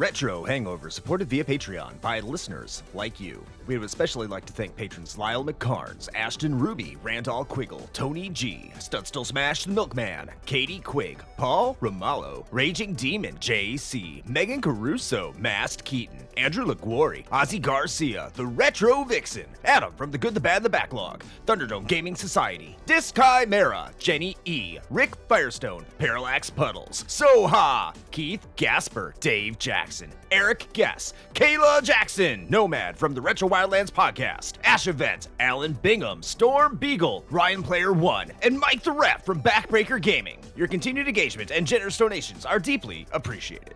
Retro Hangover, supported via Patreon by listeners like you. We would especially like to thank patrons Lyle McKarns, Ashton Ruby, Randall Quiggle, Tony G, Studstill Smash the Milkman, Katie Quigg, Paul Romalho, Raging Demon JC, Meagan Caruso, MaskedKeaton, Andrew Liguori, Ozzy Garcia, The Retro Vixen, Adam from The Good, the Bad, the Backlog, Thunderdome Gaming Society, Dischimera, Jenny E, Rick Firestone, ParallaxPuddles, Soha, Keith Gasper, Dave Jackson, Eric Gess, Kayla Jackson, Nomad from the Retro Wildlands podcast, Ashevent, Alan Bingham, StormBeagle, Ryan Player 1, and Mike the Ref from Backbreaker Gaming. Your continued engagement and generous donations are deeply appreciated.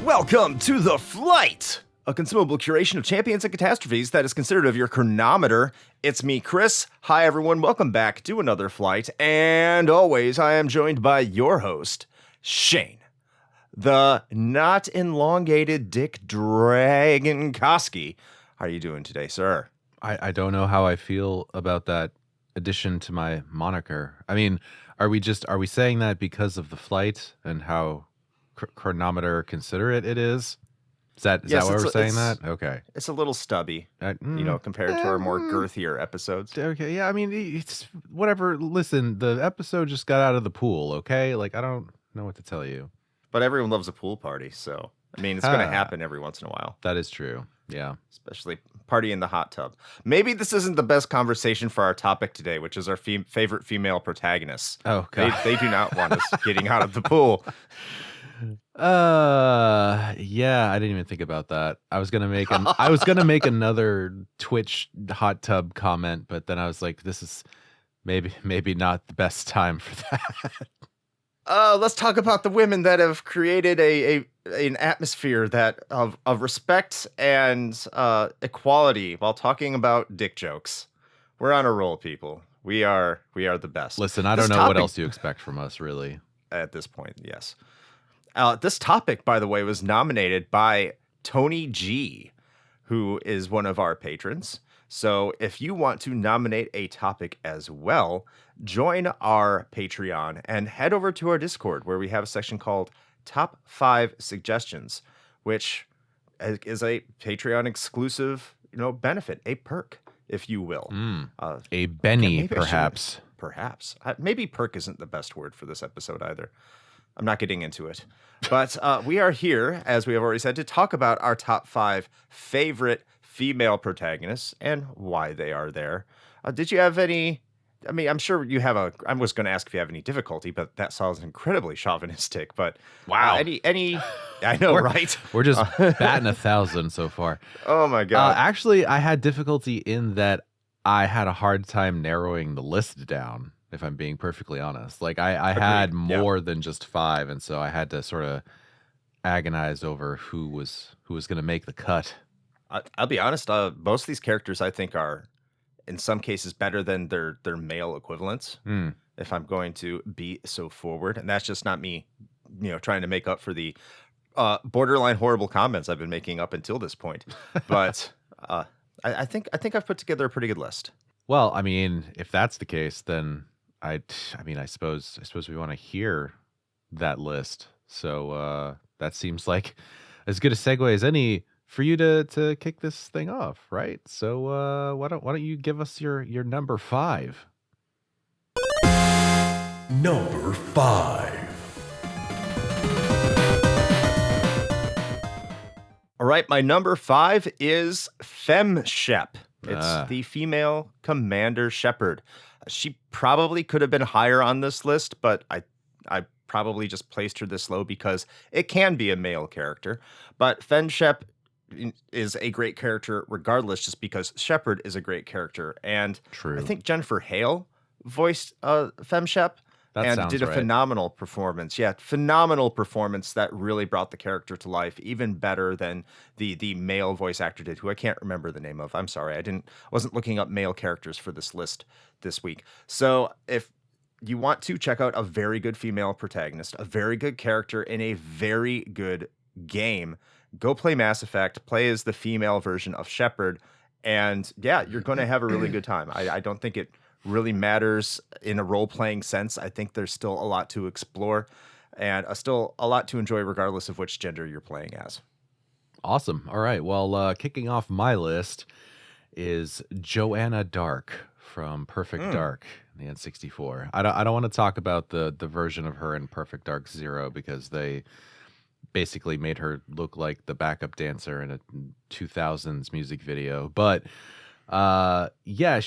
Welcome to The Flight, a consumable curation of champions and catastrophes that is considered of your chronometer. It's me, Chris. Hi, everyone. Welcome back to another flight. And always, I am joined by your host, Shane, the not elongated Dick Dragon Koski. How are you doing today, sir? I don't know how I feel about that addition to my moniker. I mean, are we saying that because of the flight and how chronometer considerate it is? Is that why we're saying that? Okay. It's a little stubby, compared to our more girthier episodes. Okay, yeah, I mean, it's whatever. Listen, the episode just got out of the pool, okay? Like, I don't know what to tell you. But everyone loves a pool party, so, I mean, it's going to happen every once in a while. That is true, yeah. Especially party in the hot tub. Maybe this isn't the best conversation for our topic today, which is our favorite female protagonists. Oh, God. They do not want us getting out of the pool. Yeah, I didn't even think about that. I was gonna make another Twitch hot tub comment, but then I was like, this is maybe not the best time for that. Let's talk about the women that have created an atmosphere that of respect and equality while talking about dick jokes. We're on a roll, people. We are the best. Listen, I don't know what else you expect from us, really. At this point, yes. This topic, by the way, was nominated by Tony G, who is one of our patrons. So if you want to nominate a topic as well, join our Patreon and head over to our Discord, where we have a section called Top 5 Suggestions, which is a Patreon exclusive, benefit, a perk, if you will. A Benny, perhaps. Perhaps. Maybe perk isn't the best word for this episode either. I'm not getting into it. But we are here, as we have already said, to talk about our top 5 favorite female protagonists and why they are there. Did you have any... I mean, I'm sure you have I was going to ask if you have any difficulty, but that sounds incredibly chauvinistic. But wow, any? I know, right? We're just batting 1,000 so far. Oh my god! Actually, I had difficulty in that I had a hard time narrowing the list down. If I'm being perfectly honest, like I had more than just 5, and so I had to sort of agonize over who was going to make the cut. I'll be honest. Most of these characters I think are, in some cases, better than their male equivalents. If I'm going to be so forward, and that's just not me, trying to make up for the borderline horrible comments I've been making up until this point. But I think I've put together a pretty good list. Well, I mean, if that's the case, then I suppose we want to hear that list. So that seems like as good a segue as any for you to kick this thing off, right? So why don't you give us your number 5? Number 5. All right, my number 5 is FemShep. It's the female Commander Shepard. She probably could have been higher on this list, but I probably just placed her this low because it can be a male character. But FemShep is a great character regardless, just because Shepard is a great character. And true. I think Jennifer Hale voiced FemShep, That and sounds did a right. phenomenal performance. Yeah, phenomenal performance that really brought the character to life, even better than the male voice actor did, who I can't remember the name of. I'm sorry, wasn't looking up male characters for this list this week. So if you want to check out a very good female protagonist, a very good character in a very good game, go play Mass Effect, play as the female version of Shepard, and yeah, you're going to have a really good time. I don't think it really matters in a role-playing sense. I think there's still a lot to explore and still a lot to enjoy regardless of which gender you're playing as. Awesome. All right. Well, kicking off my list is Joanna Dark from Perfect Dark, the N64. I don't want to talk about the version of her in Perfect Dark Zero because they basically made her look like the backup dancer in a 2000s music video. But yeah,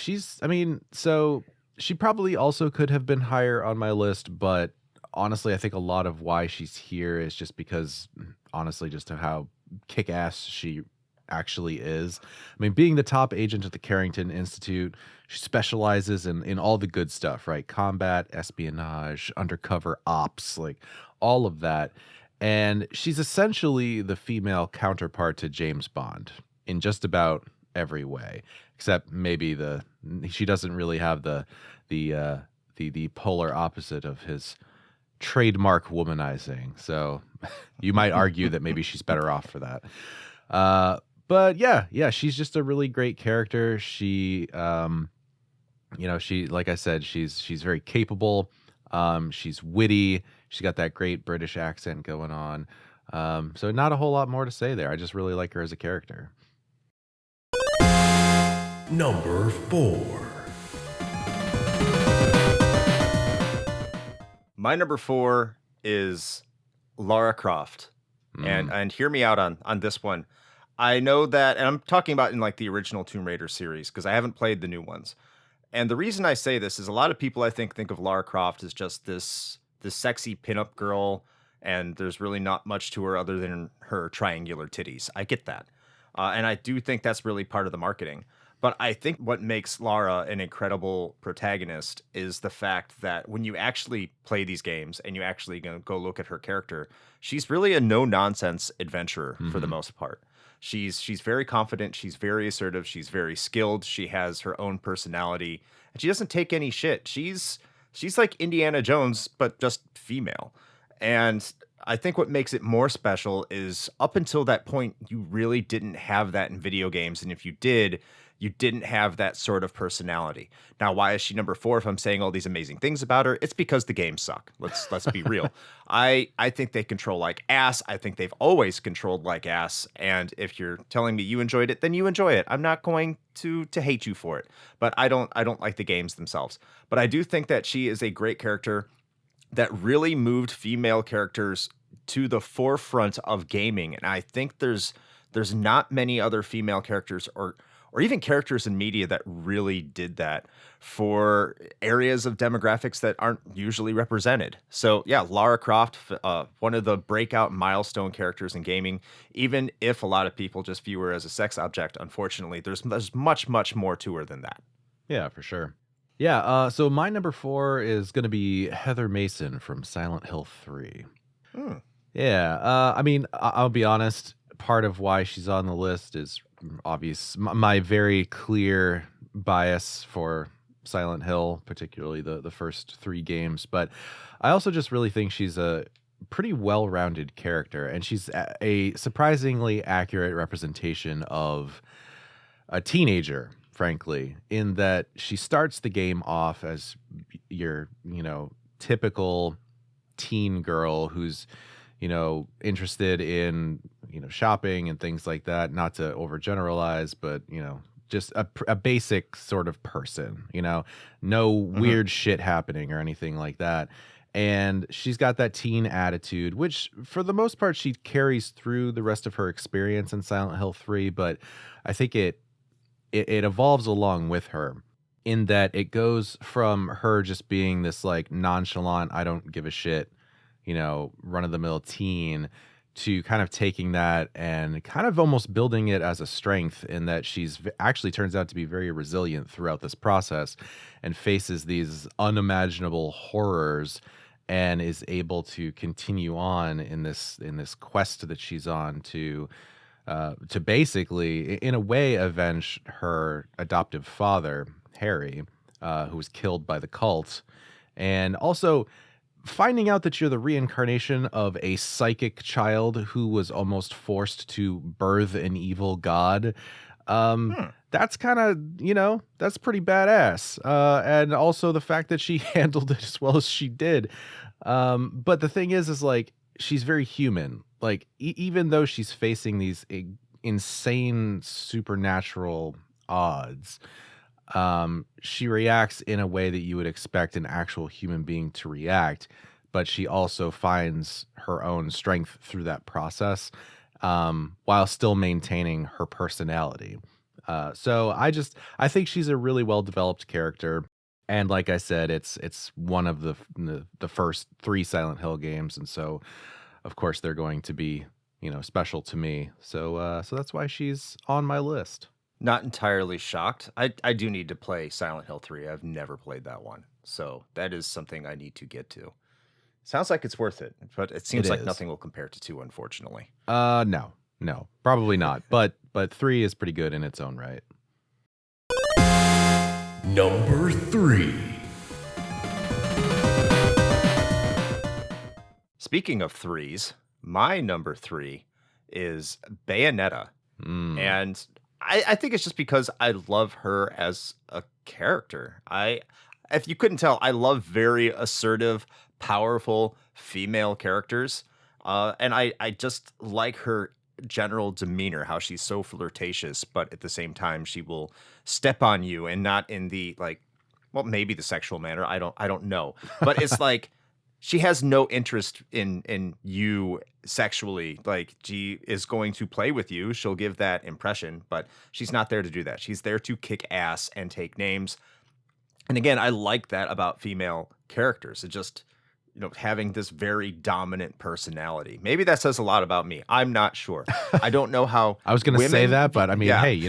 so she probably also could have been higher on my list, but honestly, I think a lot of why she's here is just because, honestly, just of how kick-ass she actually is. I mean, being the top agent at the Carrington Institute, she specializes in all the good stuff, right? Combat, espionage, undercover ops, like all of that. And she's essentially the female counterpart to James Bond in just about every way, except maybe she doesn't really have the polar opposite of his trademark womanizing. So you might argue that maybe she's better off for that. But yeah, she's just a really great character. She, she, like I said, she's very capable. She's witty. She's got that great British accent going on. So not a whole lot more to say there. I just really like her as a character. Number 4. My number 4 is Lara Croft. And hear me out on this one. I know that, and I'm talking about in like the original Tomb Raider series, because I haven't played the new ones. And the reason I say this is a lot of people I think of Lara Croft as just this sexy pinup girl, and there's really not much to her other than her triangular titties. I get that. And I do think that's really part of the marketing. But I think what makes Lara an incredible protagonist is the fact that when you actually play these games and you actually go look at her character, she's really a no-nonsense adventurer for the most part. She's very confident, she's very assertive, she's very skilled, she has her own personality, and she doesn't take any shit. She's like Indiana Jones, but just female. And I think what makes it more special is up until that point, you really didn't have that in video games. And if you did, you didn't have that sort of personality. Now, why is she number 4 if I'm saying all these amazing things about her? It's because the games suck. Let's be real. I think they control like ass. I think they've always controlled like ass. And if you're telling me you enjoyed it, then you enjoy it. I'm not going to hate you for it. But I don't like the games themselves. But I do think that she is a great character that really moved female characters to the forefront of gaming. And I think there's not many other female characters or even characters in media that really did that for areas of demographics that aren't usually represented. So yeah, Lara Croft, one of the breakout milestone characters in gaming, even if a lot of people just view her as a sex object, unfortunately, there's much, much more to her than that. Yeah, for sure. Yeah, so my number 4 is going to be Heather Mason from Silent Hill 3. Yeah, I mean, I'll be honest, part of why she's on the list is obvious. My very clear bias for Silent Hill, particularly the first 3 games. But I also just really think she's a pretty well-rounded character, and she's a surprisingly accurate representation of a teenager, frankly, in that she starts the game off as your, typical teen girl who's, interested in, shopping and things like that. Not to overgeneralize, but, just a basic sort of person, no weird shit happening or anything like that. And she's got that teen attitude, which for the most part, she carries through the rest of her experience in Silent Hill 3. But I think it evolves along with her in that it goes from her just being this like nonchalant, I don't give a shit, run of the mill teen to kind of taking that and kind of almost building it as a strength, in that she's actually turns out to be very resilient throughout this process and faces these unimaginable horrors and is able to continue on in this quest that she's on to basically, in a way, avenge her adoptive father, Harry, who was killed by the cult, and also finding out that you're the reincarnation of a psychic child who was almost forced to birth an evil god. That's kind of, that's pretty badass. And also the fact that she handled it as well as she did. But the thing is like, she's very human. Like, even though she's facing these insane supernatural odds, she reacts in a way that you would expect an actual human being to react, but she also finds her own strength through that process, while still maintaining her personality. So I think she's a really well-developed character. And like I said, it's one of the first 3 Silent Hill games. And so of course they're going to be, special to me. So that's why she's on my list. Not entirely shocked. I do need to play Silent Hill 3. I've never played that one. So that is something I need to get to. Sounds like it's worth it, but it seems like nothing will compare to 2, unfortunately. No, probably not. But 3 is pretty good in its own right. Number 3. Speaking of 3s, my number 3 is Bayonetta. And I think it's just because I love her as a character. If you couldn't tell, I love very assertive, powerful female characters. And I just like her general demeanor, how she's so flirtatious, but at the same time, she will step on you, and not in the maybe the sexual manner. I don't know. But it's like, she has no interest in you sexually. Like, she is going to play with you. She'll give that impression, but she's not there to do that. She's there to kick ass and take names. And again, I like that about female characters. It just, having this very dominant personality. Maybe that says a lot about me. I'm not sure. I don't know how I was going to say that, but I mean, hey,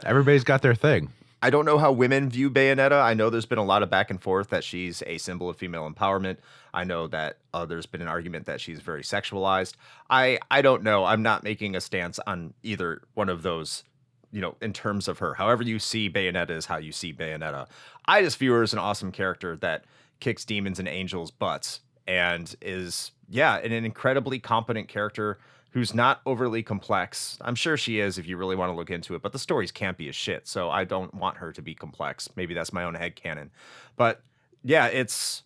everybody's got their thing. I don't know how women view Bayonetta. I know there's been a lot of back and forth that she's a symbol of female empowerment. I know that there's been an argument that she's very sexualized. I don't know. I'm not making a stance on either one of those, in terms of her. However you see Bayonetta is how you see Bayonetta. I just view her as an awesome character that kicks demons and angels' butts, and is, an incredibly competent character who's not overly complex. I'm sure she is if you really want to look into it, but the stories can't be as shit, so I don't want her to be complex. Maybe that's my own headcanon. But yeah, it's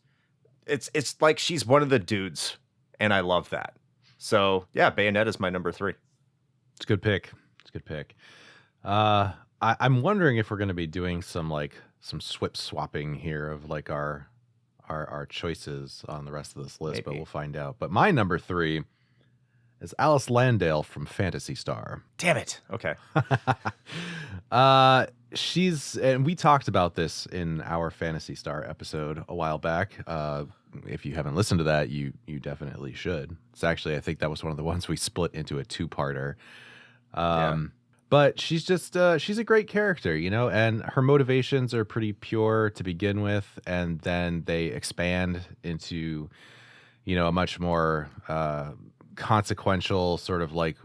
like she's one of the dudes, and I love that. So yeah, Bayonetta's my number 3. It's a good pick. I'm wondering if we're going to be doing some swip swapping here of like our choices on the rest of this list. Maybe. But we'll find out. But my number 3 is Alice Landale from Phantasy Star. Damn it. Okay. And we talked about this in our Phantasy Star episode a while back. If you haven't listened to that, you definitely should. It's actually, I think that was one of the ones we split into a 2-parter. But she's just, she's a great character, and her motivations are pretty pure to begin with. And then they expand into, a much more, consequential sort of like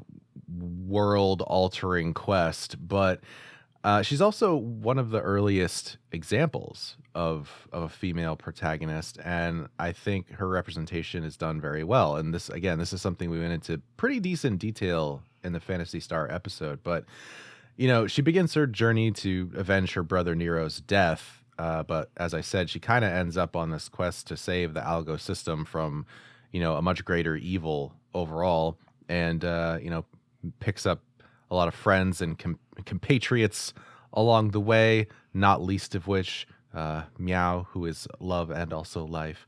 world altering quest. But she's also one of the earliest examples of a female protagonist, and I think her representation is done very well. And this is something we went into pretty decent detail in the Phantasy Star episode. But she begins her journey to avenge her brother Nero's death, but as I said, she kind of ends up on this quest to save the algo system from a much greater evil overall, and picks up a lot of friends and compatriots along the way, not least of which Meow, who is love and also life.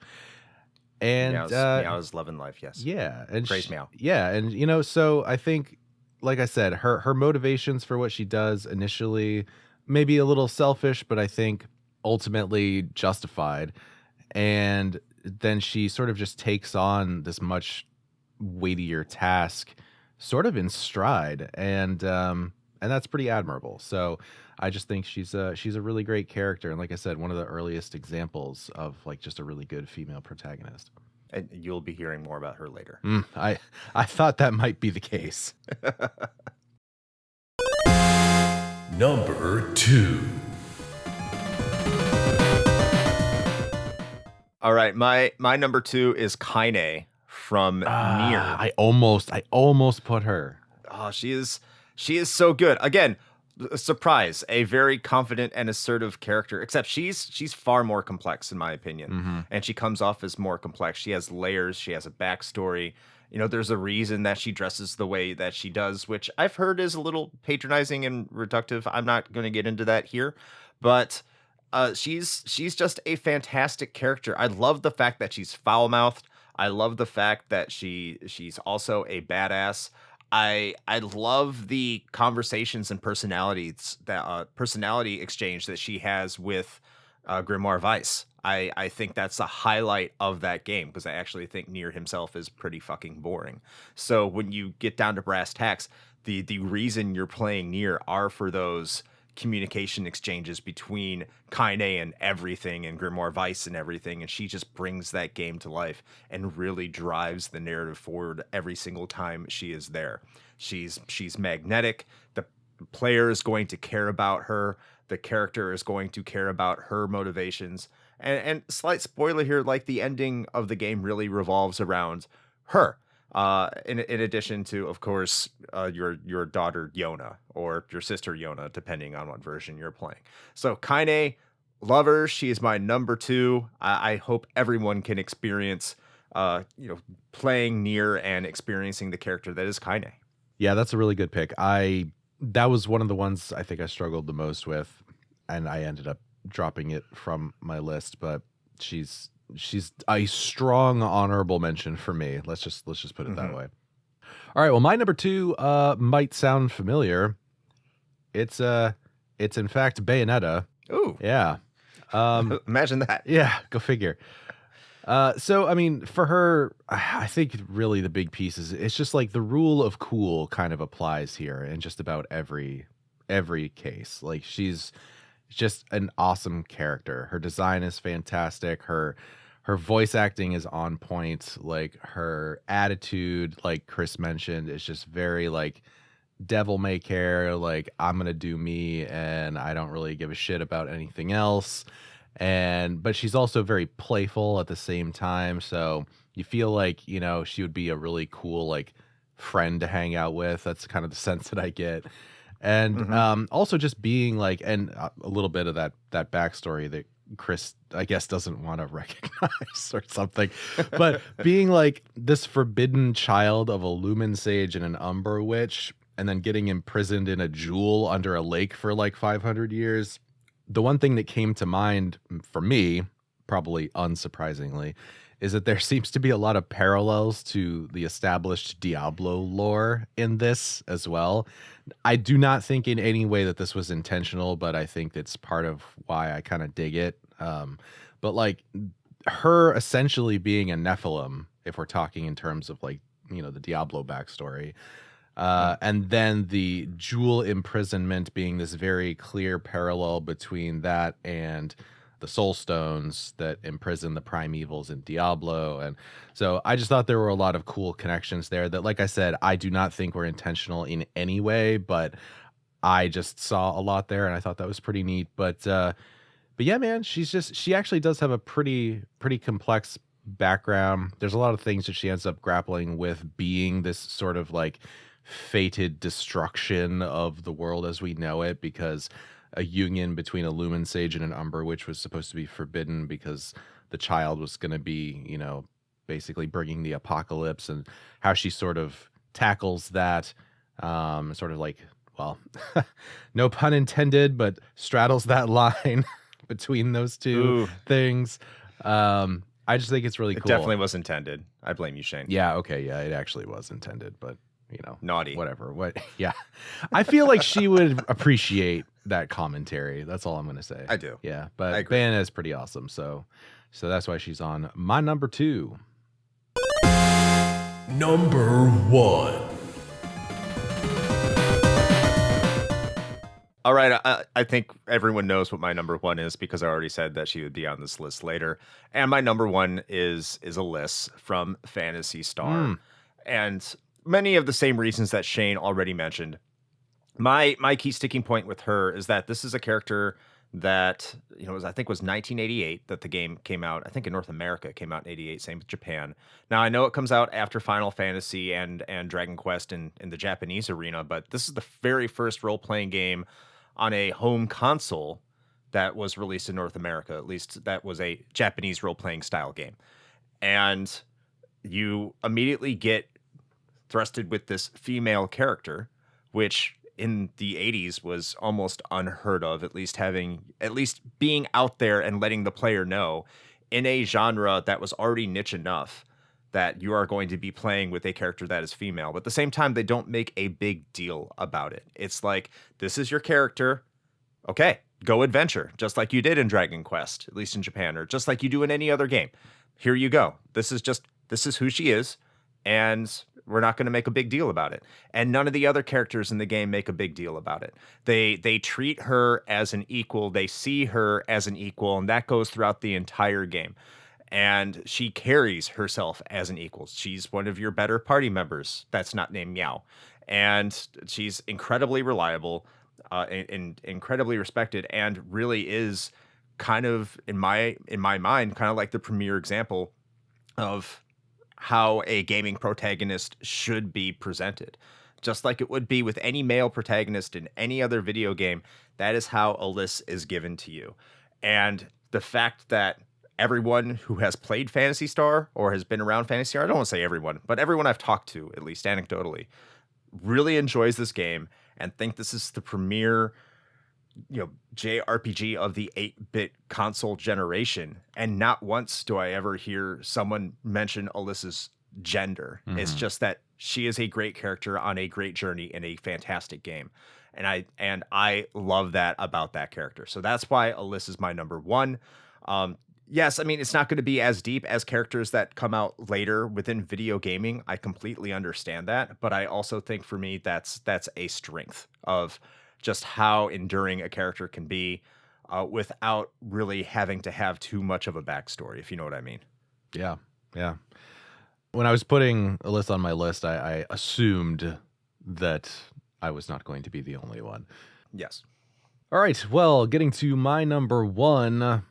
And Meow is love and life, yes. Yeah, and praise Meow. Yeah, and so I think, like I said, her motivations for what she does initially maybe a little selfish, but I think ultimately justified. And then she sort of just takes on this much weightier task sort of in stride, and that's pretty admirable. So I just think she's a really great character, and like I said, one of the earliest examples of like just a really good female protagonist. And you'll be hearing more about her later. I thought that might be the case. Number 2. All right, my number 2 is Kaine from Nier. I almost put her. Oh, she is so good. Again, a surprise, a very confident and assertive character, except she's far more complex in my opinion. And she comes off as more complex. She has layers, she has a backstory. You know, there's a reason that she dresses the way that she does, which I've heard is a little patronizing and reductive. I'm not going to get into that here, but she's just a fantastic character. I love the fact that she's foul-mouthed. I love the fact that she's also a badass. I love the conversations and personalities that personality exchange that she has with Grimoire Weiss. I think that's a highlight of that game, because I actually think Nier himself is pretty fucking boring. So when you get down to brass tacks, the reason you're playing Nier are for those communication exchanges between Kaine and everything and Grimoire Weiss and everything, and she just brings that game to life and really drives the narrative forward every single time she is there. She's magnetic. The player is going to care about her. The character is going to care about her motivations. And slight spoiler here, like the ending of the game really revolves around her. In addition to, of course, your daughter Yona or your sister Yona, depending on what version you're playing. So Kaine, love her. She is my number 2. I hope everyone can experience, playing Nier and experiencing the character that is Kaine. Yeah, that's a really good pick. That was one of the ones I think I struggled the most with, and I ended up dropping it from my list. But she's a strong honorable mention for me. Let's just put it that way. All right. Well, my number 2 might sound familiar. It's in fact Bayonetta. Ooh, Yeah. imagine that. Yeah. Go figure. So I mean, for her, I think really the big piece is it's just like the rule of cool kind of applies here in just about every case. Like, she's just an awesome character. Her design is fantastic. Her voice acting is on point. Like, her attitude, like Chris mentioned, is just very like devil may care. Like, I'm gonna do me, and I don't really give a shit about anything else. But she's also very playful at the same time. So you feel like, she would be a really cool like friend to hang out with. That's kind of the sense that I get. And also just being like, and a little bit of that backstory that Chris, I guess, doesn't want to recognize or something, but being like this forbidden child of a lumen sage and an umber witch, and then getting imprisoned in a jewel under a lake for like 500 years. The one thing that came to mind for me, probably unsurprisingly, is that there seems to be a lot of parallels to the established Diablo lore in this as well. I do not think in any way that this was intentional, but I think that's part of why I kind of dig it. But like, her essentially being a Nephilim, if we're talking in terms of like, the Diablo backstory, and then the jewel imprisonment being this very clear parallel between that and the soul stones that imprison the primevals in Diablo. And so I just thought there were a lot of cool connections there that, like I said, I do not think were intentional in any way, but I just saw a lot there and I thought that was pretty neat. But yeah, man, she actually does have a pretty complex background. There's a lot of things that she ends up grappling with, being this sort of like fated destruction of the world as we know it, because a union between a lumen sage and an umber witch was supposed to be forbidden because the child was going to be, basically bringing the apocalypse, and how she sort of tackles that, sort of like, well, no pun intended, but straddles that line between those two things. I just think it's really cool. It definitely was intended. I blame you, Shane. Yeah. Okay. Yeah, it actually was intended, but naughty. Whatever. Yeah. I feel like she would appreciate that commentary. That's all I'm going to say. I do. Yeah. But Bayonetta is pretty awesome. So that's why she's on my number 2. Number 1. All right, I think everyone knows what my number 1 is because I already said that she would be on this list later. And my number 1 is Alyss from Phantasy Star. And many of the same reasons that Shane already mentioned. My key sticking point with her is that this is a character that, I think was 1988 that the game came out. I think in North America it came out in 88, same with Japan. Now I know it comes out after Final Fantasy and Dragon Quest in the Japanese arena, but this is the very first role-playing game on a home console that was released in North America. At least that was a Japanese role-playing style game. And you immediately get thrusted with this female character, which in the 80s was almost unheard of, at least being out there and letting the player know in a genre that was already niche enough that you are going to be playing with a character that is female. But at the same time, they don't make a big deal about it. It's like, this is your character. Okay, go adventure, just like you did in Dragon Quest, at least in Japan, or just like you do in any other game. Here you go. This is who she is, and we're not going to make a big deal about it. And none of the other characters in the game make a big deal about it. They treat her as an equal. They see her as an equal, and that goes throughout the entire game. And she carries herself as an equal. She's one of your better party members that's not named Meow. And she's incredibly reliable and incredibly respected, and really is kind of, in my mind, kind of like the premier example of how a gaming protagonist should be presented. Just like it would be with any male protagonist in any other video game, that is how Alyss is given to you. And the fact that everyone who has played Phantasy Star or has been around Phantasy Star, I don't want to say everyone, but everyone I've talked to, at least anecdotally, really enjoys this game and think this is the premier JRPG of the 8-bit console generation. And not once do I ever hear someone mention Alyssa's gender. It's just that she is a great character on a great journey in a fantastic game. And I love that about that character. So that's why Alyss is my number 1. Yes, I mean, it's not going to be as deep as characters that come out later within video gaming. I completely understand that. But I also think for me, that's a strength of just how enduring a character can be without really having to have too much of a backstory, if you know what I mean. Yeah. When I was putting Alyss on my list, I assumed that I was not going to be the only one. Yes. All right. Well, getting to my number 1,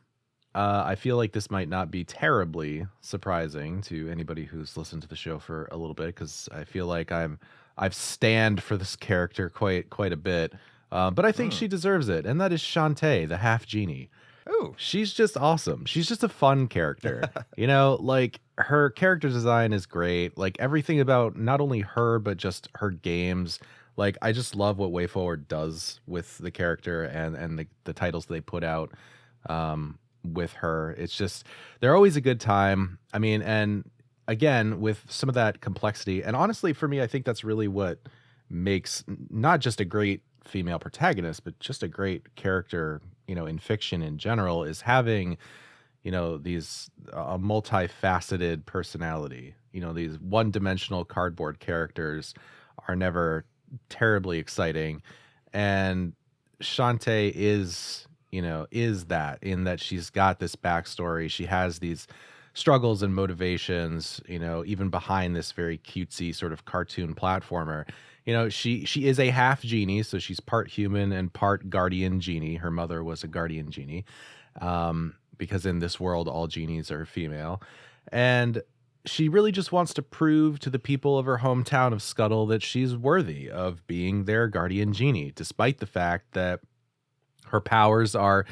I feel like this might not be terribly surprising to anybody who's listened to the show for a little bit, because I feel like I've stand for this character quite a bit. But I think she deserves it, and that is Shantae, the half genie. Ooh. She's just awesome. She's just a fun character. Like, her character design is great. Like, everything about not only her, but just her games. Like, I just love what WayForward does with the character and the titles they put out with her. It's just, they're always a good time. I mean, and again, with some of that complexity, and honestly, for me, I think that's really what makes not just a great female protagonist, but just a great character, in fiction in general, is having, these a multifaceted personality. These one-dimensional cardboard characters are never terribly exciting, and Shantae is that, in that she's got this backstory. She has these struggles and motivations, even behind this very cutesy sort of cartoon platformer. She is a half genie, so she's part human and part guardian genie. Her mother was a guardian genie, because in this world, all genies are female. And she really just wants to prove to the people of her hometown of Scuttle that she's worthy of being their guardian genie, despite the fact that her powers are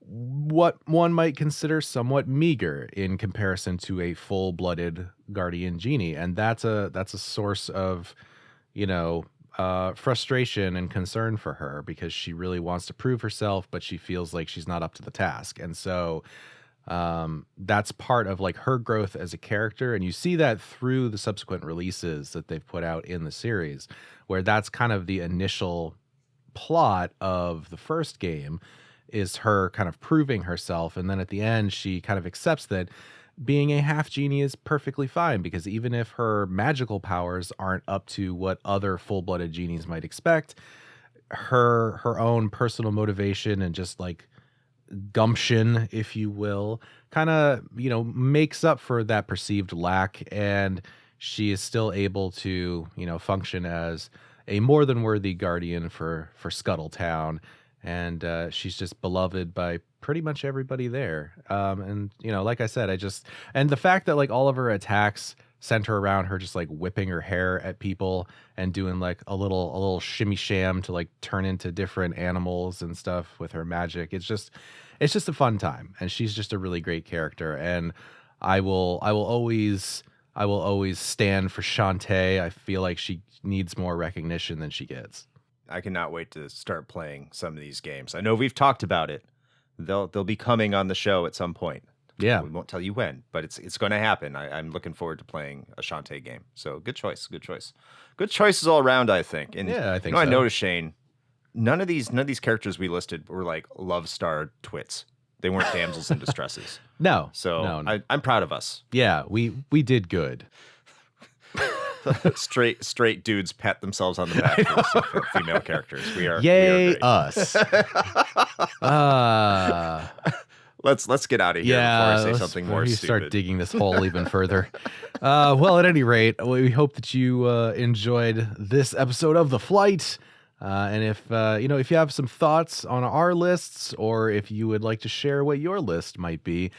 what one might consider somewhat meager in comparison to a full-blooded guardian genie. And that's a source of frustration and concern for her, because she really wants to prove herself, but she feels like she's not up to the task. And so that's part of like her growth as a character. And you see that through the subsequent releases that they've put out in the series, where that's kind of the initial plot of the first game, is her kind of proving herself. And then at the end, she kind of accepts that being a half genie is perfectly fine, because even if her magical powers aren't up to what other full-blooded genies might expect, her own personal motivation and just like gumption, if you will, kind of, makes up for that perceived lack, and she is still able to, function as a more than worthy guardian for Scuttletown, and she's just beloved by pretty much everybody there. And like I said, and the fact that like all of her attacks center around her just like whipping her hair at people and doing like a little shimmy sham to like turn into different animals and stuff with her magic. It's just a fun time, and she's just a really great character. And I will always stand for Shantae. I feel like she needs more recognition than she gets. I cannot wait to start playing some of these games. I know we've talked about it. They'll be coming on the show at some point. Yeah. We won't tell you when, but it's going to happen. I'm looking forward to playing a Shantae game. So good choice. Good choices all around, I think. And yeah, I think so. I noticed, Shane, none of these characters we listed were like love star twits. They weren't damsels in distresses. No. So no. I'm proud of us. Yeah, we did good. straight dudes pat themselves on the back for female characters. Yay, we are us. Let's get out of here before I say something more stupid. Start digging this hole even further. Well, at any rate, we hope that you enjoyed this episode of The Flight. And if you have some thoughts on our lists, or if you would like to share what your list might be,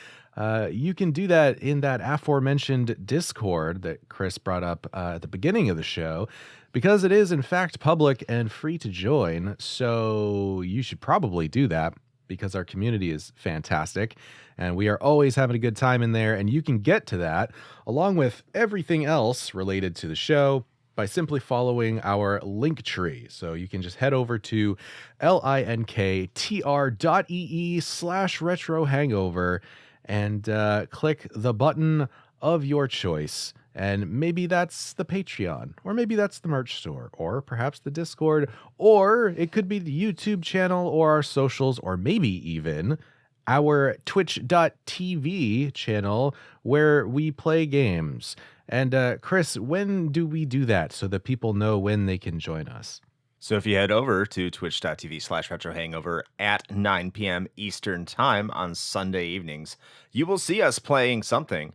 you can do that in that aforementioned Discord that Chris brought up at the beginning of the show, because it is in fact public and free to join. So you should probably do that, because our community is fantastic and we are always having a good time in there. And you can get to that along with everything else related to the show by simply following our link tree. So you can just head over to linktr.ee/retrohangover and click the button of your choice. And maybe that's the Patreon, or maybe that's the merch store, or perhaps the Discord, or it could be the YouTube channel or our socials, or maybe even our twitch.tv channel where we play games. And Chris, when do we do that so that people know when they can join us? So if you head over to twitch.tv/retrohangover at 9 p.m. Eastern Time on Sunday evenings, you will see us playing something.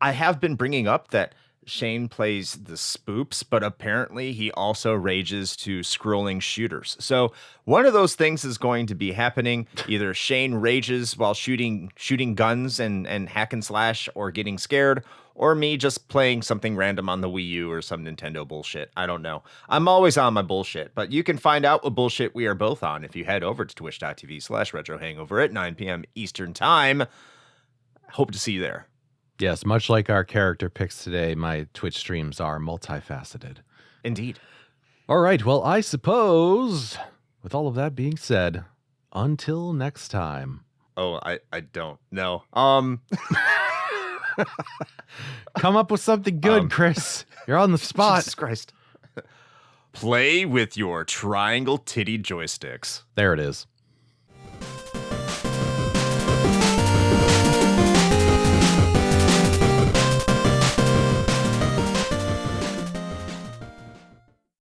I have been bringing up that Shane plays the spoops, but apparently he also rages to scrolling shooters. So one of those things is going to be happening. Either Shane rages while shooting guns and hack and slash or getting scared, or me just playing something random on the Wii U or some Nintendo bullshit. I don't know. I'm always on my bullshit, but you can find out what bullshit we are both on if you head over to twitch.tv/retrohangover at 9 p.m. Eastern Time. Hope to see you there. Yes, much like our character picks today, my Twitch streams are multifaceted. Indeed. All right, well, I suppose, with all of that being said, until next time. Oh, I don't know. Come up with something good, Chris. You're on the spot. Jesus Christ. Play with your triangle titty joysticks. There it is.